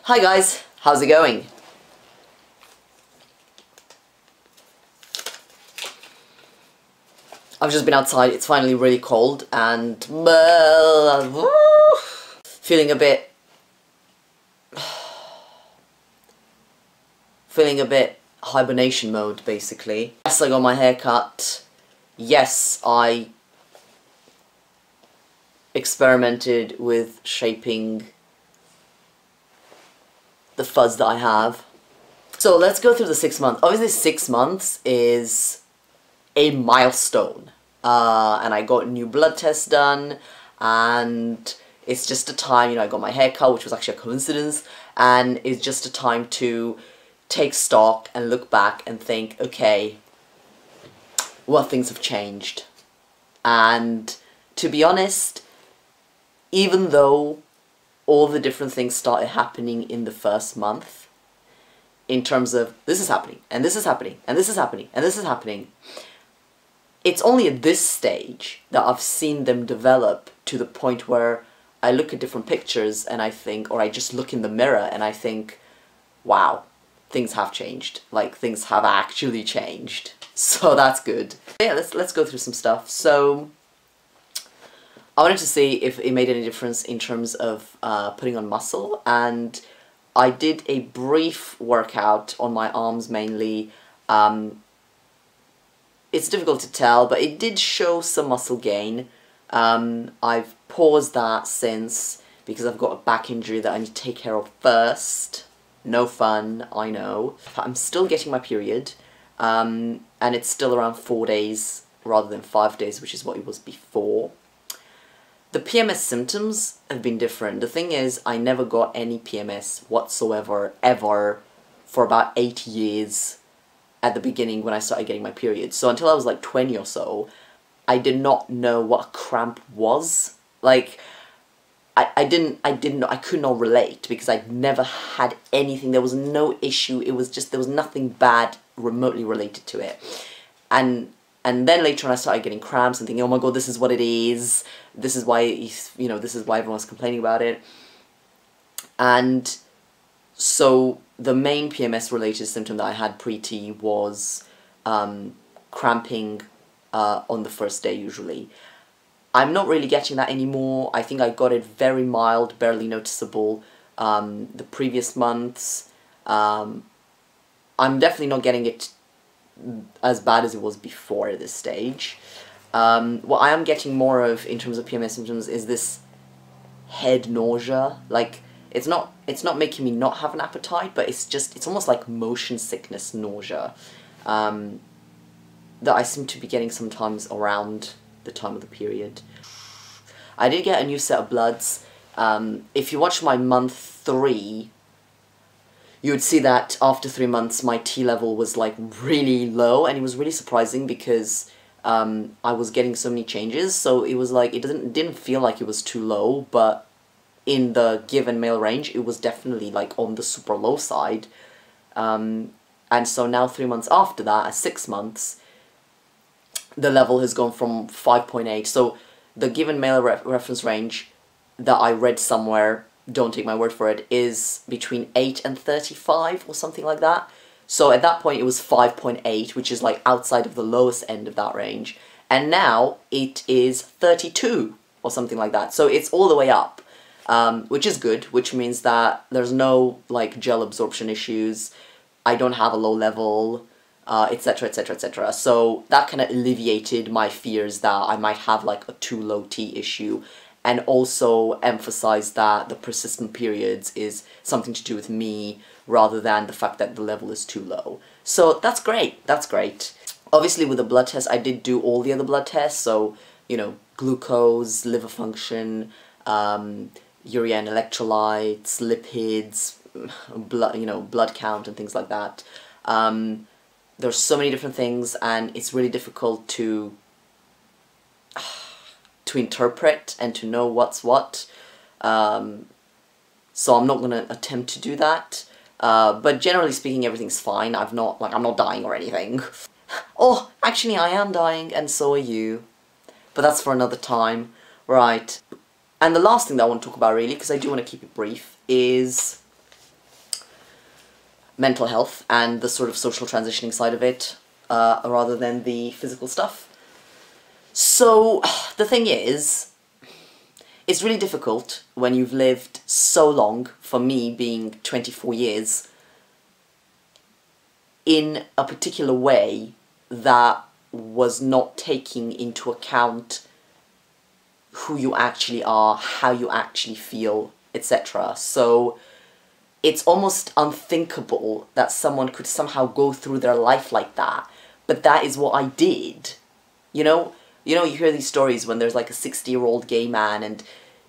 Hi guys, how's it going? I've just been outside, it's finally really cold and feeling a bit hibernation mode basically. Yes, I got my hair cut. Yes, I experimented with shaping the fuzz that I have. So let's go through the 6 months. Obviously 6 months is a milestone. And I got a new blood test done, and it's just a time, I got my hair cut, which was actually a coincidence, and it's just a time to take stock and look back and think, okay, what things have changed. And to be honest, even though all the different things started happening in the first month, in terms of this is happening, and this is happening, and this is happening, and this is happening, it's only at this stage that I've seen them develop to the point where I look at different pictures and I think, or I just look in the mirror and I think, wow, things have changed. Like, things have actually changed. So that's good. Yeah, let's go through some stuff. So I wanted to see if it made any difference in terms of putting on muscle, and I did a brief workout on my arms mainly. It's difficult to tell, but it did show some muscle gain. I've paused that since, because I've got a back injury that I need to take care of first. No fun, I know. I'm still getting my period, and it's still around 4 days rather than 5 days, which is what it was before. The PMS symptoms have been different. The thing is, I never got any PMS whatsoever, ever, for about 8 years at the beginning when I started getting my period. So until I was like 20 or so, I did not know what a cramp was. Like, I could not relate because I'd never had anything. There was no issue. It was just, there was nothing bad remotely related to it. And then later on I started getting cramps and thinking, oh my god, this is what it is. This is why, this is why everyone's complaining about it. And so the main PMS related symptom that I had pre-T was cramping on the first day usually. I'm not really getting that anymore. I think I got it very mild, barely noticeable the previous months. I'm definitely not getting it as bad as it was before at this stage. What I am getting more of in terms of PMS symptoms is this head nausea. Like, it's not making me not have an appetite, but it's almost like motion sickness nausea that I seem to be getting sometimes around the time of the period. I did get a new set of bloods. If you watch my month 3, you would see that after 3 months my T level was like really low, and it was really surprising because I was getting so many changes, so it was like, it didn't feel like it was too low, but in the given male range it was definitely like on the super low side. And so now 3 months after that, at 6 months, the level has gone from 5.8, so the given male reference range that I read somewhere, don't take my word for it, is between 8 and 35 or something like that. So at that point it was 5.8, which is like outside of the lowest end of that range, and now it is 32 or something like that. So it's all the way up, which is good, which means that there's no like gel absorption issues, I don't have a low level, etc, etc, etc. So that kind of alleviated my fears that I might have like a too low T issue, and also emphasized that the persistent periods is something to do with me rather than the fact that the level is too low. So that's great, that's great. Obviously with the blood test, I did do all the other blood tests, so, glucose, liver function, urea and electrolytes, lipids, blood, blood count and things like that. There's so many different things, and it's really difficult to interpret and to know what's what. So I'm not going to attempt to do that. But generally speaking, everything's fine. I'm not dying or anything. Oh, actually I am dying, and so are you. But that's for another time. Right. And the last thing that I want to talk about really, because I do want to keep it brief, is mental health and the sort of social transitioning side of it, rather than the physical stuff. So, the thing is, it's really difficult when you've lived so long, for me being 24 years, in a particular way that was not taking into account who you actually are, how you actually feel, etc. So it's almost unthinkable that someone could somehow go through their life like that, but that is what I did. You know, you hear these stories when there's like a 60-year-old gay man and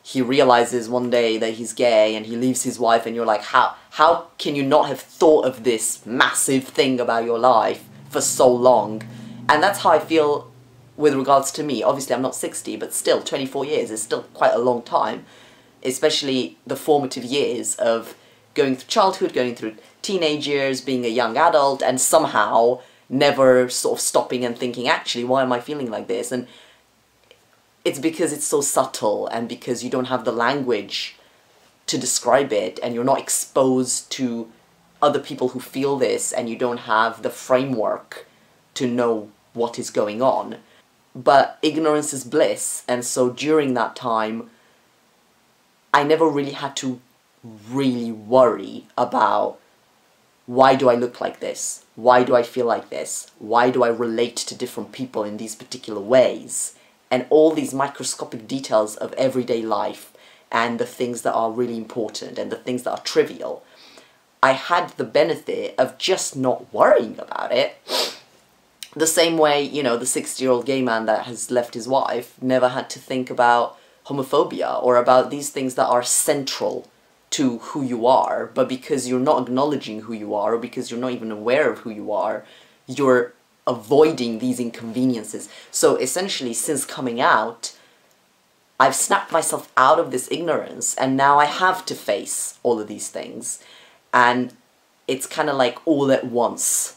he realizes one day that he's gay and he leaves his wife, and you're like, how can you not have thought of this massive thing about your life for so long? And that's how I feel with regards to me. Obviously I'm not 60, but still 24 years is still quite a long time, especially the formative years of going through childhood, going through teenage years, being a young adult, and somehow never sort of stopping and thinking, actually, why am I feeling like this? And it's because it's so subtle, and because you don't have the language to describe it, and you're not exposed to other people who feel this, and you don't have the framework to know what is going on. But ignorance is bliss, and so during that time, I never really had to really worry about, why do I look like this? Why do I feel like this? Why do I relate to different people in these particular ways? And all these microscopic details of everyday life, and the things that are really important, and the things that are trivial. I had the benefit of just not worrying about it. The same way, you know, the 60-year-old gay man that has left his wife never had to think about homophobia, or about these things that are central to who you are, but because you're not acknowledging who you are, or because you're not even aware of who you are, you're avoiding these inconveniences. So essentially, since coming out, I've snapped myself out of this ignorance, and now I have to face all of these things. And it's kind of like all at once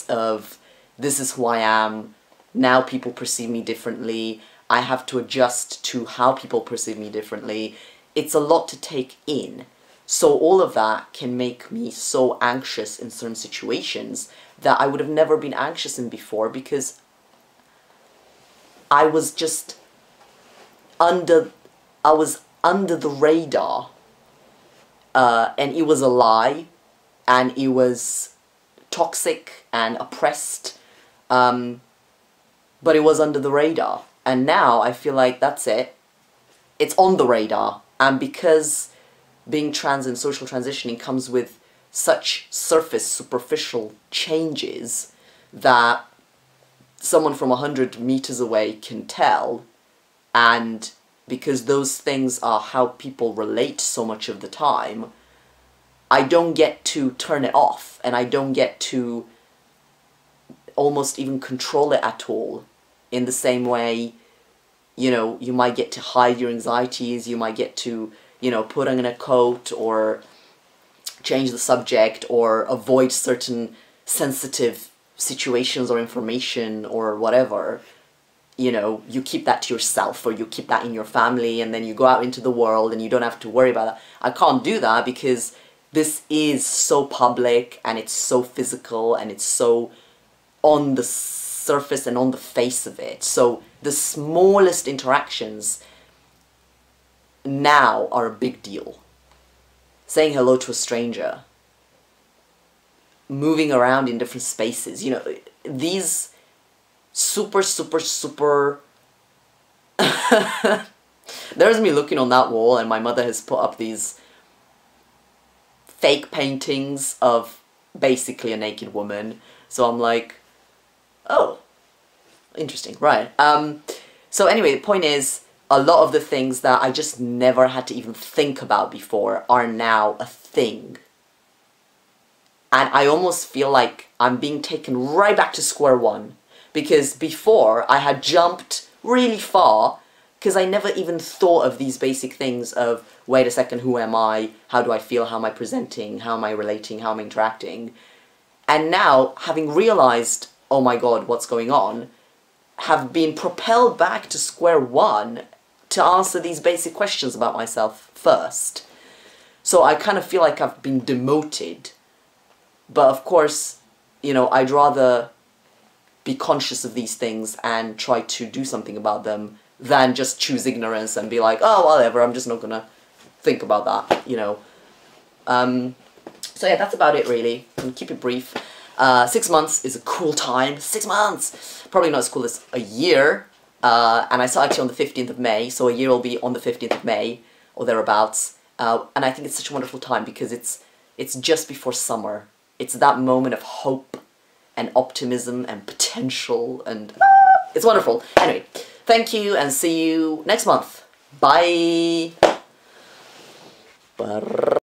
of, this is who I am, now people perceive me differently, I have to adjust to how people perceive me differently. It's a lot to take in. So all of that can make me so anxious in certain situations that I would have never been anxious in before, because I was just under the radar, and it was a lie, and it was toxic and oppressed, but it was under the radar. And now I feel like that's it. It's on the radar, and because being trans and social transitioning comes with such surface, superficial changes that someone from 100 meters away can tell, and because those things are how people relate so much of the time, I don't get to turn it off, and I don't get to almost even control it at all, in the same way, you know, you might get to hide your anxieties, you might get to, you know, put on a coat, or change the subject, or avoid certain sensitive situations or information or whatever. You know, you keep that to yourself, or you keep that in your family, and then you go out into the world and you don't have to worry about that. I can't do that because this is so public, and it's so physical, and it's so on the surface and on the face of it. So the smallest interactions now are a big deal. Saying hello to a stranger, moving around in different spaces, you know, these super there's me looking on that wall, and my mother has put up these fake paintings of basically a naked woman, so I'm like, oh, interesting, right. So anyway, the point is, a lot of the things that I just never had to even think about before are now a thing. And I almost feel like I'm being taken right back to square one. Because before, I had jumped really far, because I never even thought of these basic things of, wait a second, who am I? How do I feel? How am I presenting? How am I relating? How am I interacting? And now, having realized, oh my god, what's going on, have been propelled back to square one to answer these basic questions about myself first. So I kind of feel like I've been demoted But of course, you know, I'd rather be conscious of these things and try to do something about them than just choose ignorance and be like, oh, whatever, I'm just not gonna think about that, you know. So yeah, that's about it really. And keep it brief. 6 months is a cool time. 6 months! Probably not as cool as a year. And I start actually on the 15th of May, so a year will be on the 15th of May, or thereabouts. And I think it's such a wonderful time because it's just before summer. It's that moment of hope and optimism and potential, and it's wonderful. Anyway, thank you and see you next month. Bye!